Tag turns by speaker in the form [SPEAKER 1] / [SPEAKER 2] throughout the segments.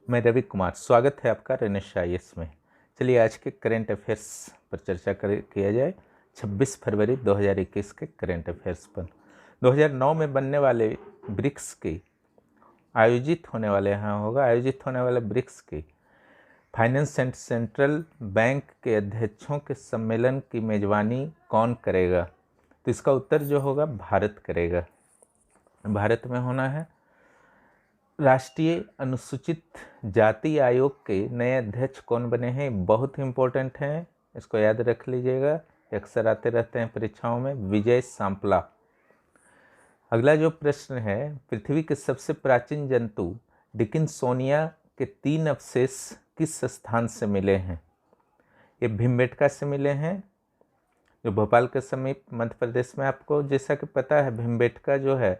[SPEAKER 1] मैं रवि कुमार, स्वागत है आपका रेनेश आईएएस में। चलिए आज के करेंट अफेयर्स पर चर्चा किया जाए। 26 फरवरी 2021 के करेंट अफेयर्स पर 2009 में बनने वाले ब्रिक्स के आयोजित होने वाले ब्रिक्स के फाइनेंस एंड सेंट्रल बैंक के अध्यक्षों के सम्मेलन की मेजबानी कौन करेगा? तो इसका उत्तर जो होगा भारत करेगा। भारत में होना है। राष्ट्रीय अनुसूचित जाति आयोग के नए अध्यक्ष कौन बने हैं? बहुत ही इम्पोर्टेंट हैं, इसको याद रख लीजिएगा, अक्सर आते रहते हैं परीक्षाओं में। विजय सांपला। अगला जो प्रश्न है, पृथ्वी के सबसे प्राचीन जंतु डिकिंसोनिया के 3 अवशेष किस स्थान से मिले हैं? ये भीमबेटका से मिले हैं, जो भोपाल के समीप मध्य प्रदेश में। आपको जैसा कि पता है, भीमबेटका जो है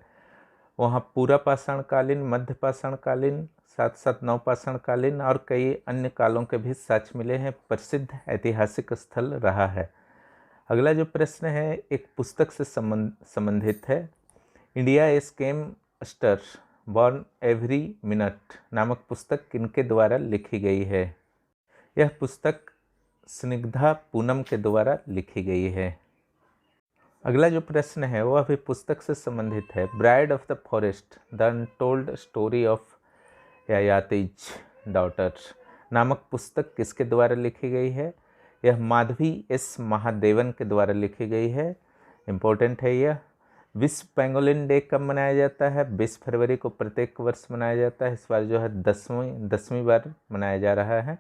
[SPEAKER 1] वहाँ पूरा पाषाणकालीन, मध्य पाषाणकालीन, साथ साथ नवपाषाणकालीन और कई अन्य कालों के भी साक्ष्य मिले हैं। प्रसिद्ध ऐतिहासिक स्थल रहा है। अगला जो प्रश्न है एक पुस्तक से संबंधित है। इंडिया इज केम स्टर बॉर्न एवरी मिनट नामक पुस्तक किनके द्वारा लिखी गई है? यह पुस्तक स्निग्धा पूनम के द्वारा लिखी गई है। अगला जो प्रश्न है वह भी पुस्तक से संबंधित है। Bride of the forest the untold story of Yayati's daughter नामक पुस्तक किसके द्वारा लिखी गई है? यह माधवी एस महादेवन के द्वारा लिखी गई है। इम्पोर्टेंट है यह। विश्व पेंगोलिन डे कब मनाया जाता है? 20 फरवरी को प्रत्येक वर्ष मनाया जाता है। इस बार जो है 10वीं बार मनाया जा रहा है।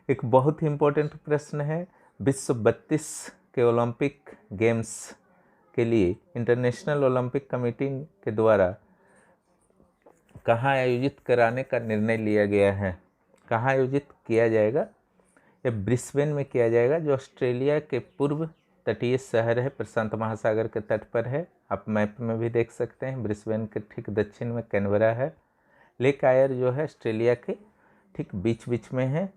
[SPEAKER 1] एक बहुत ही इम्पोर्टेंट प्रश्न है, विश्व 32 के ओलंपिक गेम्स के लिए इंटरनेशनल ओलंपिक कमेटी के द्वारा कहाँ आयोजित कराने का निर्णय लिया गया है? कहाँ आयोजित किया जाएगा? यह ब्रिस्बेन में किया जाएगा, जो ऑस्ट्रेलिया के पूर्व तटीय शहर है, प्रशांत महासागर के तट पर है। आप मैप में भी देख सकते हैं। ब्रिस्बेन के ठीक दक्षिण में कैनबरा है। लेक आयर जो है ऑस्ट्रेलिया के ठीक बीच बीच में है,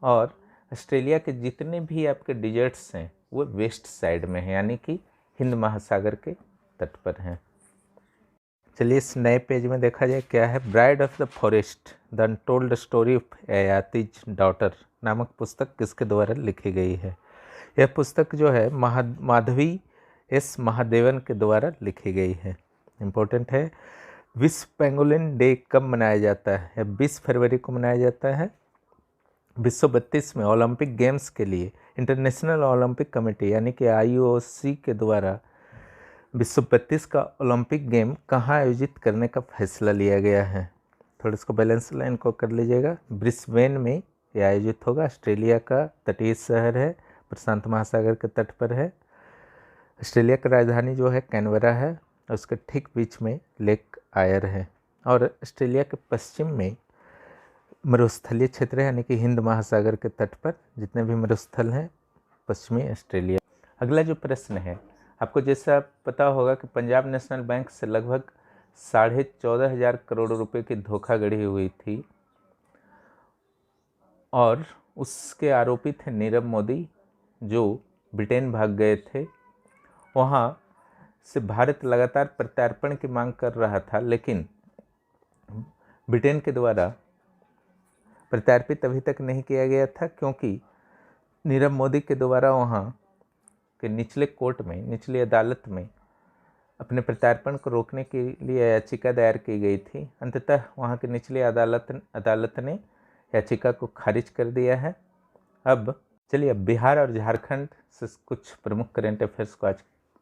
[SPEAKER 1] और ऑस्ट्रेलिया के जितने भी आपके डिजर्ट्स हैं वो वेस्ट साइड में है, यानी कि हिंद महासागर के तट पर हैं। चलिए इस नए पेज में देखा जाए क्या है। Bride of the forest the untold story of Yayati's daughter नामक पुस्तक किसके द्वारा लिखी गई है? यह पुस्तक जो है माधवी एस महादेवन के द्वारा लिखी गई है। इम्पोर्टेंट है। विश्व पेंगोलिन डे कब मनाया जाता है? यह 20 फरवरी को मनाया जाता है। विश्व 32 में ओलंपिक गेम्स के लिए इंटरनेशनल ओलंपिक कमेटी यानी कि IOC के द्वारा विश्व 32 का ओलंपिक गेम कहाँ आयोजित करने का फैसला लिया गया है? थोड़ा इसको बैलेंस लाइन को कर लीजिएगा। ब्रिस्बेन में यह आयोजित होगा। ऑस्ट्रेलिया का तटीय शहर है, प्रशांत महासागर के तट पर है। ऑस्ट्रेलिया की राजधानी जो है कैनबरा है, और उसके ठीक बीच में लेक आयर है। और ऑस्ट्रेलिया के पश्चिम में मरुस्थलीय क्षेत्र है, यानी कि हिंद महासागर के तट पर जितने भी मरुस्थल हैं पश्चिमी ऑस्ट्रेलिया। अगला जो प्रश्न है, आपको जैसा पता होगा कि पंजाब नेशनल बैंक से लगभग 14,500 करोड़ रुपए की धोखाधड़ी हुई थी, और उसके आरोपी थे नीरव मोदी, जो ब्रिटेन भाग गए थे। वहाँ से भारत लगातार प्रत्यार्पण की मांग कर रहा था, लेकिन ब्रिटेन के द्वारा प्रत्यार्पित अभी तक नहीं किया गया था, क्योंकि नीरव मोदी के द्वारा वहाँ के निचले कोर्ट में, निचली अदालत में अपने प्रत्यार्पण को रोकने के लिए याचिका दायर की गई थी। अंततः वहाँ की निचली अदालत ने याचिका को खारिज कर दिया है। अब चलिए बिहार और झारखंड से कुछ प्रमुख करेंट अफेयर्स को, आज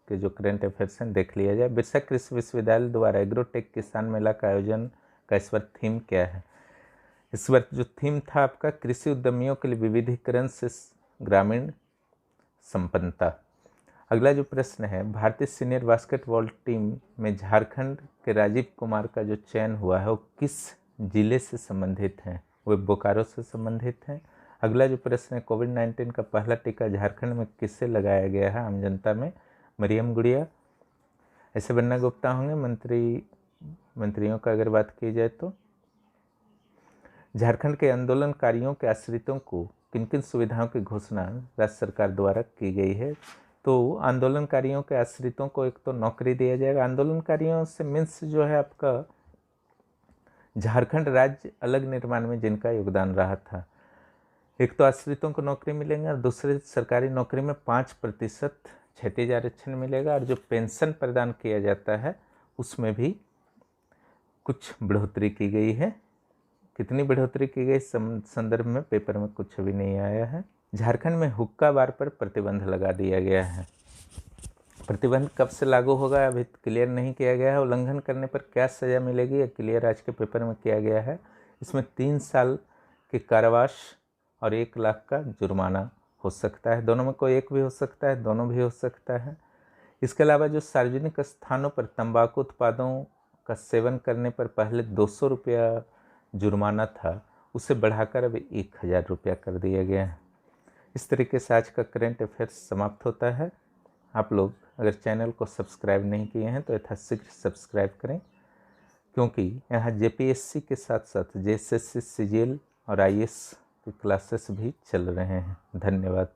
[SPEAKER 1] के जो करेंट अफेयर्स हैं, देख लिया जाए। बिरसा कृषि विश्वविद्यालय द्वारा एग्रोटेक किसान मेला का आयोजन का इस बार थीम क्या है? इस बार जो थीम था आपका, कृषि उद्यमियों के लिए विविधीकरण से ग्रामीण संपन्नता। अगला जो प्रश्न है, भारतीय सीनियर बास्केटबॉल टीम में झारखंड के राजीव कुमार का जो चयन हुआ है वो किस जिले से संबंधित हैं? वो बोकारो से संबंधित हैं। अगला जो प्रश्न है, कोविड-19 का पहला टीका झारखंड में किससे लगाया गया है? आम जनता में मरियम गुड़िया। ऐसे बन्ना गुप्ता होंगे मंत्रियों का अगर बात की जाए तो। झारखंड के आंदोलनकारियों के आश्रितों को किन किन सुविधाओं की घोषणा राज्य सरकार द्वारा की गई है? तो आंदोलनकारियों के आश्रितों को एक तो नौकरी दिया जाएगा। आंदोलनकारियों से मीन्स जो है आपका झारखंड राज्य अलग निर्माण में जिनका योगदान रहा था। एक तो आश्रितों को नौकरी मिलेंगे और दूसरे सरकारी नौकरी में 5% क्षैतिज आरक्षण मिलेगा, और जो पेंशन प्रदान किया जाता है उसमें भी कुछ बढ़ोतरी की गई है। कितनी बढ़ोतरी की गई संदर्भ में पेपर में कुछ भी नहीं आया है। झारखंड में हुक्का बार पर प्रतिबंध लगा दिया गया है। प्रतिबंध कब से लागू होगा अभी क्लियर नहीं किया गया है। उल्लंघन करने पर क्या सज़ा मिलेगी यह क्लियर आज के पेपर में किया गया है। इसमें 3 साल के कारावास और 1 लाख का जुर्माना हो सकता है। दोनों में कोई एक भी हो सकता है, दोनों भी हो सकता है। इसके अलावा जो सार्वजनिक स्थानों पर तंबाकू उत्पादों का सेवन करने पर पहले 200 रुपया जुर्माना था, उसे बढ़ाकर अभी 1000 रुपया कर दिया गया है। इस तरीके से आज का करेंट अफेयर्स समाप्त होता है। आप लोग अगर चैनल को सब्सक्राइब नहीं किए हैं तो यथाशीघ्र सब्सक्राइब करें, क्योंकि यहाँ जेपीएससी के साथ साथ जेएसएससी, सीजीएल और आईएएस की क्लासेस भी चल रहे हैं। धन्यवाद।